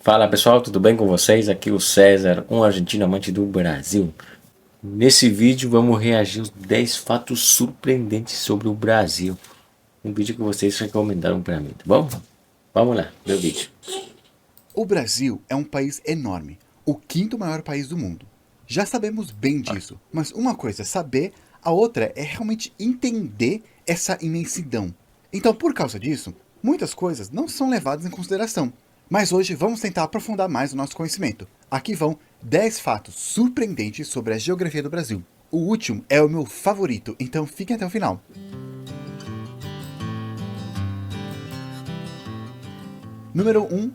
Fala pessoal, tudo bem com vocês? Aqui é o César, um argentino amante do Brasil. Nesse vídeo vamos reagir aos 10 fatos surpreendentes sobre o Brasil. Um vídeo que vocês recomendaram para mim, tá bom? Vamos lá, ver o vídeo. O Brasil é um país enorme, o quinto maior país do mundo. Já sabemos bem disso, mas uma coisa é saber, a outra é realmente entender essa imensidão. Então, por causa disso, muitas coisas não são levadas em consideração. Mas hoje vamos tentar aprofundar mais o nosso conhecimento. Aqui vão 10 fatos surpreendentes sobre a geografia do Brasil. O último é o meu favorito, então fiquem até o final. Número 1.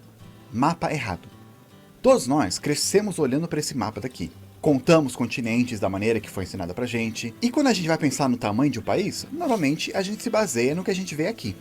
Mapa errado. Todos nós crescemos olhando para esse mapa daqui. Contamos continentes da maneira que foi ensinada pra gente. E quando a gente vai pensar no tamanho de um país, normalmente a gente se baseia no que a gente vê aqui.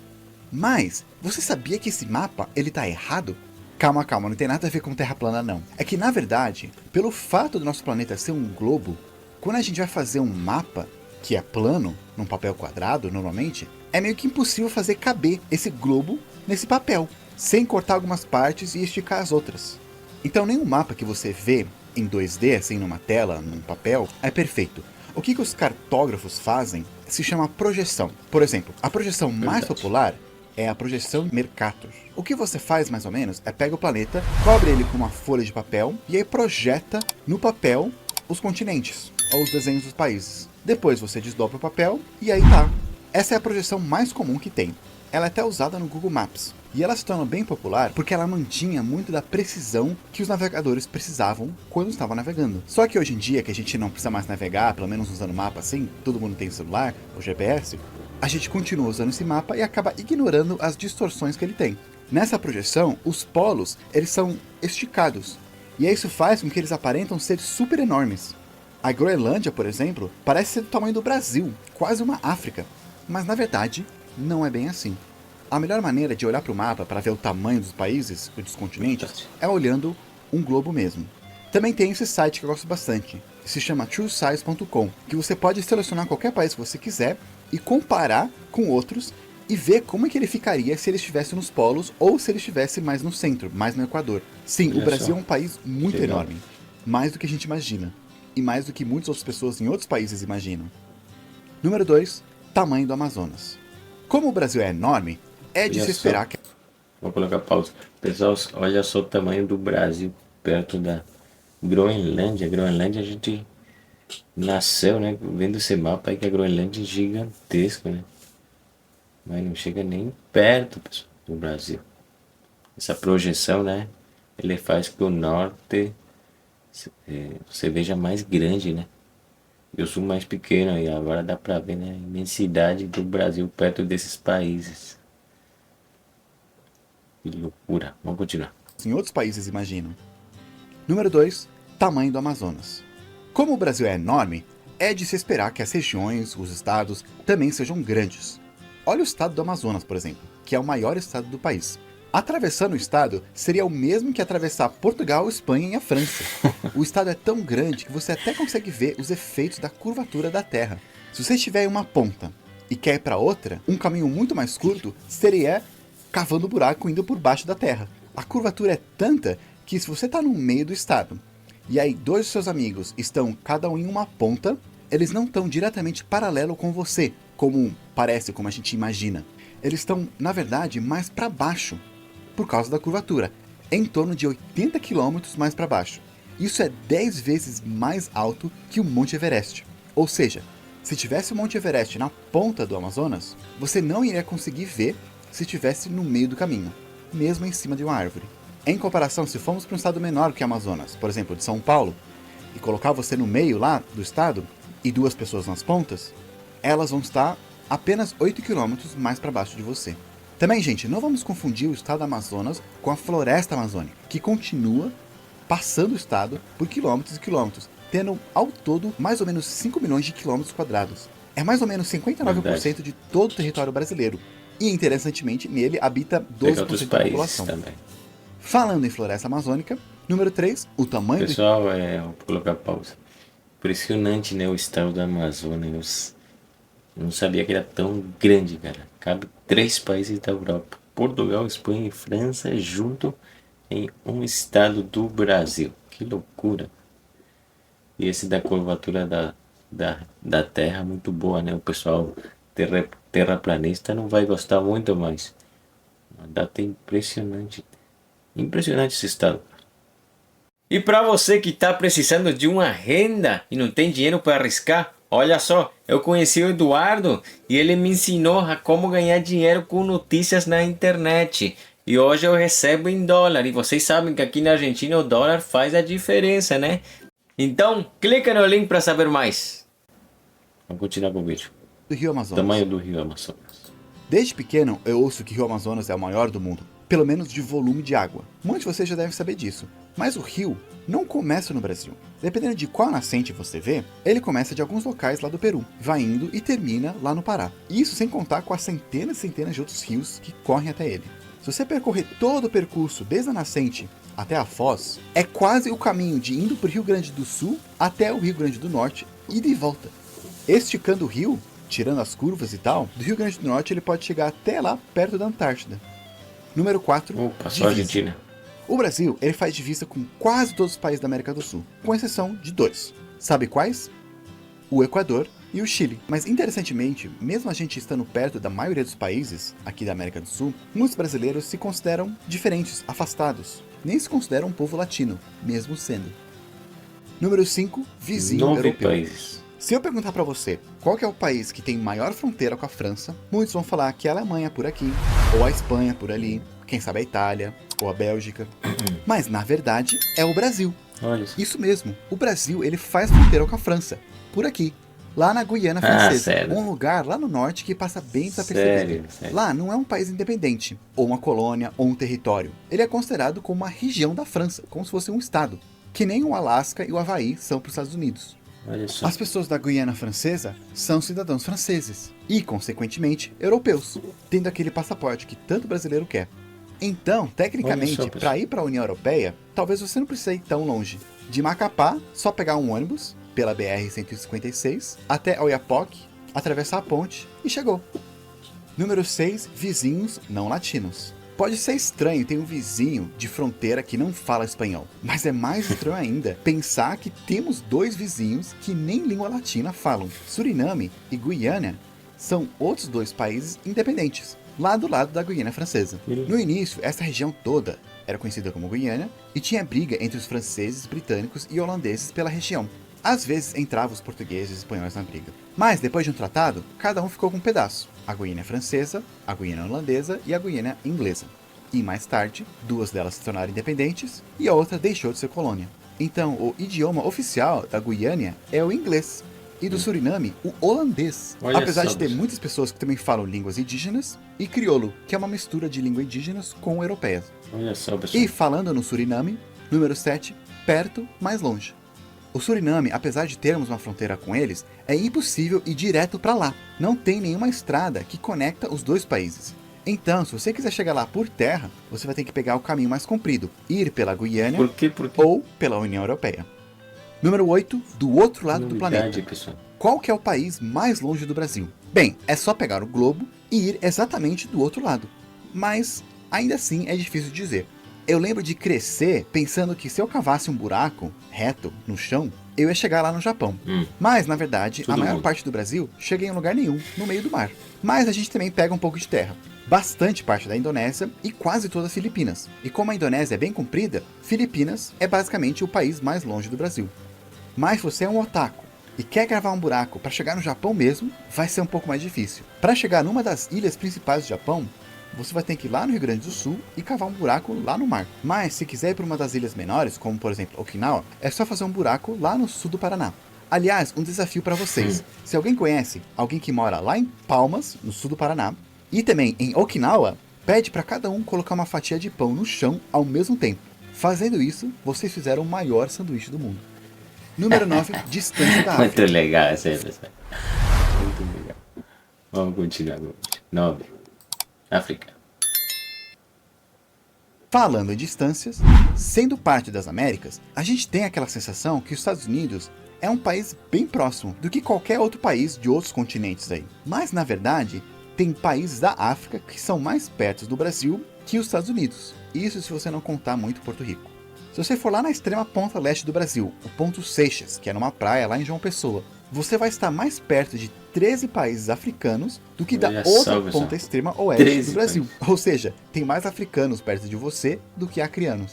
Mas, você sabia que esse mapa, ele tá errado? Calma, calma, não tem nada a ver com terra plana não. É que na verdade, pelo fato do nosso planeta ser um globo, quando a gente vai fazer um mapa, que é plano, num papel quadrado normalmente, é meio que impossível fazer caber esse globo nesse papel, sem cortar algumas partes e esticar as outras. Então nenhum mapa que você vê em 2D, assim numa tela, num papel, é perfeito. O que os cartógrafos fazem se chama projeção. Por exemplo, a projeção mais Verdade. popular é a projeção Mercator. O que você faz mais ou menos é pega o planeta, cobre ele com uma folha de papel e aí projeta no papel os continentes ou os desenhos dos países. Depois você desdobra o papel e aí tá. Essa é a projeção mais comum que tem. Ela é até usada no Google Maps. E ela se tornou bem popular porque ela mantinha muito da precisão que os navegadores precisavam quando estavam navegando. Só que hoje em dia, que a gente não precisa mais navegar, pelo menos usando mapa assim, todo mundo tem celular, o GPS, a gente continua usando esse mapa e acaba ignorando as distorções que ele tem. Nessa projeção, os polos, eles são esticados. E isso faz com que eles aparentam ser super enormes. A Groenlândia, por exemplo, parece ser do tamanho do Brasil, quase uma África. Mas na verdade, não é bem assim. A melhor maneira de olhar para o mapa para ver o tamanho dos países e dos continentes Verdade. é olhando um globo mesmo. Também tem esse site que eu gosto bastante, que se chama truesize.com, que você pode selecionar qualquer país que você quiser e comparar com outros e ver como é que ele ficaria se ele estivesse nos polos ou se ele estivesse mais no centro, mais no Equador. Sim, o Olha Brasil é só, um país muito legal. enorme, mais do que a gente imagina, e mais do que muitas outras pessoas em outros países imaginam. Número 2, tamanho do Amazonas. Como o Brasil é enorme, é de Olha se só, esperar que vou colocar pausa. Pessoal, olha só o tamanho do Brasil perto da Groenlândia. Groenlândia a gente nasceu, né, vendo esse mapa aí que a Groenlândia é gigantesca, né? Mas não chega nem perto, pessoal, do Brasil. Essa projeção, né? Ele faz que o norte você veja mais grande, né? Eu sou mais pequeno e agora dá pra ver, né, a imensidade do Brasil perto desses países. Que loucura. Vamos continuar. em outros países imaginam. Número 2, tamanho do Amazonas. Como o Brasil é enorme, é de se esperar que as regiões, os estados, também sejam grandes. Olha o estado do Amazonas, por exemplo, que é o maior estado do país. Atravessando o estado seria o mesmo que atravessar Portugal, Espanha e a França. O estado é tão grande que você até consegue ver os efeitos da curvatura da Terra. Se você estiver em uma ponta e quer ir para outra, um caminho muito mais curto seria cavando buraco indo por baixo da Terra. A curvatura é tanta que se você está no meio do estado e aí dois dos seus amigos estão cada um em uma ponta, eles não estão diretamente paralelo com você, como parece, como a gente imagina. Eles estão, na verdade, mais para baixo, por causa da curvatura, em torno de 80 quilômetros mais para baixo. Isso é 10 vezes mais alto que o Monte Everest. Ou seja, se tivesse o Monte Everest na ponta do Amazonas, você não iria conseguir ver se estivesse no meio do caminho, mesmo em cima de uma árvore. Em comparação, se formos para um estado menor que o Amazonas, por exemplo, de São Paulo, e colocar você no meio lá do estado e duas pessoas nas pontas, elas vão estar apenas 8 quilômetros mais para baixo de você. Também, gente, não vamos confundir o estado do Amazonas com a floresta amazônica, que continua passando o estado por quilômetros e quilômetros, tendo ao todo mais ou menos 5 milhões de quilômetros quadrados. É mais ou menos Verdade. 59% de todo o território brasileiro. E, interessantemente, nele habita Pegar outros 12% da países população. também. Falando em floresta amazônica, número 3, o tamanho do... Pessoal, vou colocar pausa. Impressionante, né? O estado do Amazonas. Eu não sabia que era tão grande, cara. Cabe 3 países da Europa: Portugal, Espanha e França junto em um estado do Brasil. Que loucura! E esse da curvatura da Terra, muito boa, né? O pessoal terraplanista não vai gostar muito, mas uma data impressionante. Impressionante esse estado. E para você que está precisando de uma renda e não tem dinheiro para arriscar, olha só, eu conheci o Eduardo e ele me ensinou a como ganhar dinheiro com notícias na internet. E hoje eu recebo em dólar. E vocês sabem que aqui na Argentina o dólar faz a diferença, né? Então, clica no link para saber mais. Vamos continuar com o vídeo. Do Rio Amazonas. Tamanho do Rio Amazonas. Desde pequeno, eu ouço que o Rio Amazonas é o maior do mundo, pelo menos de volume de água. Muitos de vocês já devem saber disso. Mas o rio não começa no Brasil. Dependendo de qual nascente você vê, ele começa de alguns locais lá do Peru, vai indo e termina lá no Pará. Isso sem contar com as centenas e centenas de outros rios que correm até ele. Se você percorrer todo o percurso desde a nascente até a foz, é quase o caminho de indo para o Rio Grande do Sul até o Rio Grande do Norte e de volta. Esticando o rio, tirando as curvas e tal, do Rio Grande do Norte ele pode chegar até lá perto da Antártida. Número 4. Opa, só Argentina. O Brasil ele faz divisa com quase todos os países da América do Sul, com exceção de 2. Sabe quais? O Equador e o Chile. Mas interessantemente, mesmo a gente estando perto da maioria dos países aqui da América do Sul, muitos brasileiros se consideram diferentes, afastados. Nem se consideram um povo latino, mesmo sendo. Número 5. Vizinho 9 europeu. países. Se eu perguntar pra você qual que é o país que tem maior fronteira com a França, muitos vão falar que é a Alemanha por aqui, ou a Espanha por ali, quem sabe a Itália, ou a Bélgica. Mas na verdade é o Brasil. Olha isso. Isso mesmo, o Brasil ele faz fronteira com a França, por aqui, lá na Guiana Francesa, sério? um lugar lá no norte que passa bem desapercebido. Sério. Lá não é um país independente, ou uma colônia, ou um território. Ele é considerado como uma região da França, como se fosse um estado, que nem o Alasca e o Havaí são para os Estados Unidos. Olha só. As pessoas da Guiana Francesa são cidadãos franceses e, consequentemente, europeus, tendo aquele passaporte que tanto brasileiro quer. Então, tecnicamente, para ir para a União Europeia, talvez você não precise ir tão longe. De Macapá, só pegar um ônibus pela BR-156 até Oiapoque, atravessar a ponte e chegou. Número 6. Vizinhos não latinos. Pode ser estranho ter um vizinho de fronteira que não fala espanhol, mas é mais estranho ainda pensar que temos 2 vizinhos que nem língua latina falam. Suriname e Guiana são outros 2 países independentes, lá do lado da Guiana Francesa. No início, essa região toda era conhecida como Guiana e tinha briga entre os franceses, britânicos e holandeses pela região. Às vezes entravam os portugueses e espanhóis na briga. Mas depois de um tratado, cada um ficou com um pedaço. A Guiana Francesa, a Guiana Holandesa e a Guiana Inglesa. E mais tarde, 2 delas se tornaram independentes e a outra deixou de ser colônia. Então, o idioma oficial da Guiana é o inglês. E do Suriname, o holandês. Olha apesar só, de ter bicho. muitas pessoas que também falam línguas indígenas, e crioulo, que é uma mistura de língua indígenas com europeias. Olha só, pessoal. E falando no Suriname, número 7, perto, mais longe. O Suriname, apesar de termos uma fronteira com eles, é impossível ir direto para lá. Não tem nenhuma estrada que conecta os 2 países. Então, se você quiser chegar lá por terra, você vai ter que pegar o caminho mais comprido, ir pela Guiana Por quê? ou pela União Europeia. Número 8, do outro lado do Novidade, planeta. pessoal. Qual que é o país mais longe do Brasil? Bem, é só pegar o globo e ir exatamente do outro lado. Mas, ainda assim, é difícil de dizer. Eu lembro de crescer pensando que se eu cavasse um buraco reto no chão, eu ia chegar lá no Japão. Mas, na verdade, Todo a maior mundo. parte do Brasil chega em lugar nenhum, no meio do mar. Mas a gente também pega um pouco de terra. Bastante parte da Indonésia e quase toda as Filipinas. E como a Indonésia é bem comprida, Filipinas é basicamente o país mais longe do Brasil. Mas se você é um otaku e quer gravar um buraco para chegar no Japão mesmo, vai ser um pouco mais difícil. Para chegar numa das ilhas principais do Japão, você vai ter que ir lá no Rio Grande do Sul e cavar um buraco lá no mar. Mas se quiser ir para uma das ilhas menores, como por exemplo Okinawa, é só fazer um buraco lá no sul do Paraná. Aliás, um desafio para vocês. Se alguém conhece alguém que mora lá em Palmas, no sul do Paraná, e também em Okinawa, pede para cada um colocar uma fatia de pão no chão ao mesmo tempo. Fazendo isso, vocês fizeram o maior sanduíche do mundo. Número 9, distância da África. Muito legal essa aí, pessoal. Muito legal. Vamos continuar agora. 9. África. Falando em distâncias, sendo parte das Américas, a gente tem aquela sensação que os Estados Unidos é um país bem próximo do que qualquer outro país de outros continentes aí. Mas na verdade, tem países da África que são mais perto do Brasil que os Estados Unidos. Isso se você não contar muito Porto Rico. Se você for lá na extrema ponta leste do Brasil, o ponto Seixas, que é numa praia lá em João Pessoa, você vai estar mais perto de 13 países africanos do que da Olha outra só, pessoal. ponta extrema oeste do 13 Brasil. países. Ou seja, tem mais africanos perto de você do que acrianos.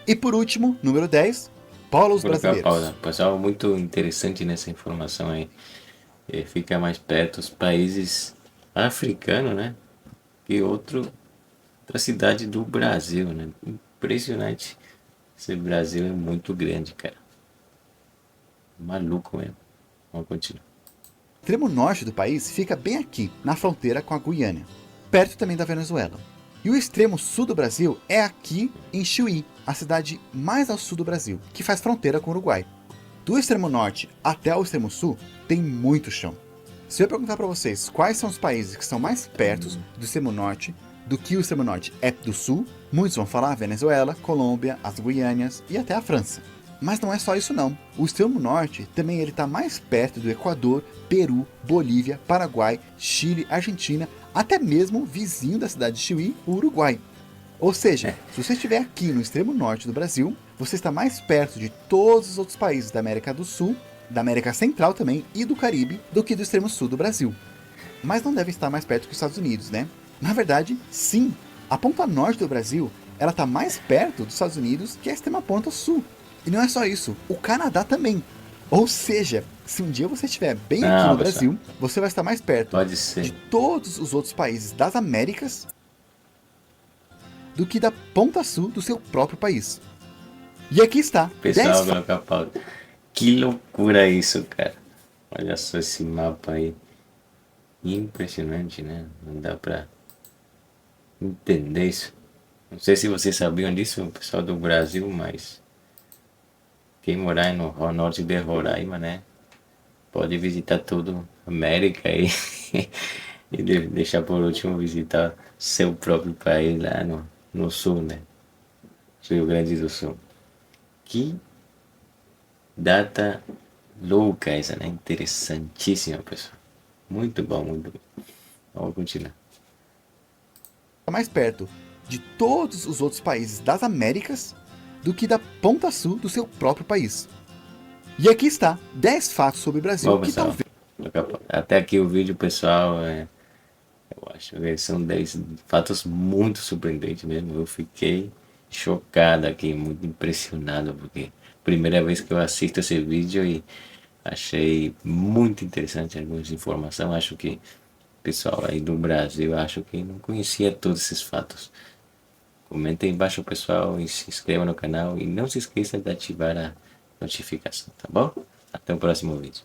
E por último, número 10, polos Vou colocar a brasileiros. pausa. Pessoal, muito interessante nessa informação aí. Fica mais perto os países africanos, né? Que outra cidade do Brasil, né? Impressionante. Esse Brasil é muito grande, cara. Maluco mesmo. Vamos continuar. O extremo norte do país fica bem aqui, na fronteira com a Guiana, perto também da Venezuela. E o extremo sul do Brasil é aqui em Chuí, a cidade mais ao sul do Brasil, que faz fronteira com o Uruguai. Do extremo norte até o extremo sul tem muito chão. Se eu perguntar para vocês quais são os países que são mais perto do extremo norte do que o extremo norte é do sul, muitos vão falar Venezuela, Colômbia, as Guianas e até a França. Mas não é só isso não. O extremo norte também está mais perto do Equador, Peru, Bolívia, Paraguai, Chile, Argentina, até mesmo vizinho da cidade de Chuí, o Uruguai. Ou seja, se você estiver aqui no extremo norte do Brasil, você está mais perto de todos os outros países da América do Sul, da América Central também e do Caribe do que do extremo sul do Brasil. Mas não deve estar mais perto que os Estados Unidos, né? Na verdade, sim. A ponta norte do Brasil, ela está mais perto dos Estados Unidos que a extrema ponta sul. E não é só isso, o Canadá também. Ou seja, se um dia você estiver bem aqui no Brasil, você vai estar mais perto de todos os outros países das Américas do que da ponta sul do seu próprio país. E aqui está. Pessoal, colocar a pausa. Que loucura isso, cara. Olha só esse mapa aí. Impressionante, né? Não dá pra entender isso. Não sei se vocês sabiam disso, o pessoal do Brasil, mas quem morar no norte de Roraima, né? Pode visitar tudo América aí e deixar por último visitar seu próprio país lá no sul, né? Rio Grande do Sul. Que data louca essa, né? Interessantíssima, pessoal. Muito bom, muito bom. Vamos continuar. Mais perto de todos os outros países das Américas do que da ponta sul do seu próprio país. E aqui está 10 fatos sobre o Brasil. Bom, pessoal, até aqui o vídeo, pessoal, eu acho que são 10 fatos muito surpreendentes mesmo. Eu fiquei chocado aqui, muito impressionado, porque primeira vez que eu assisto esse vídeo e achei muito interessante algumas informações. Acho que o pessoal aí do Brasil, acho que não conhecia todos esses fatos. Comentem embaixo, pessoal, e se inscreva no canal e não se esqueça de ativar a notificação, tá bom? Até o próximo vídeo.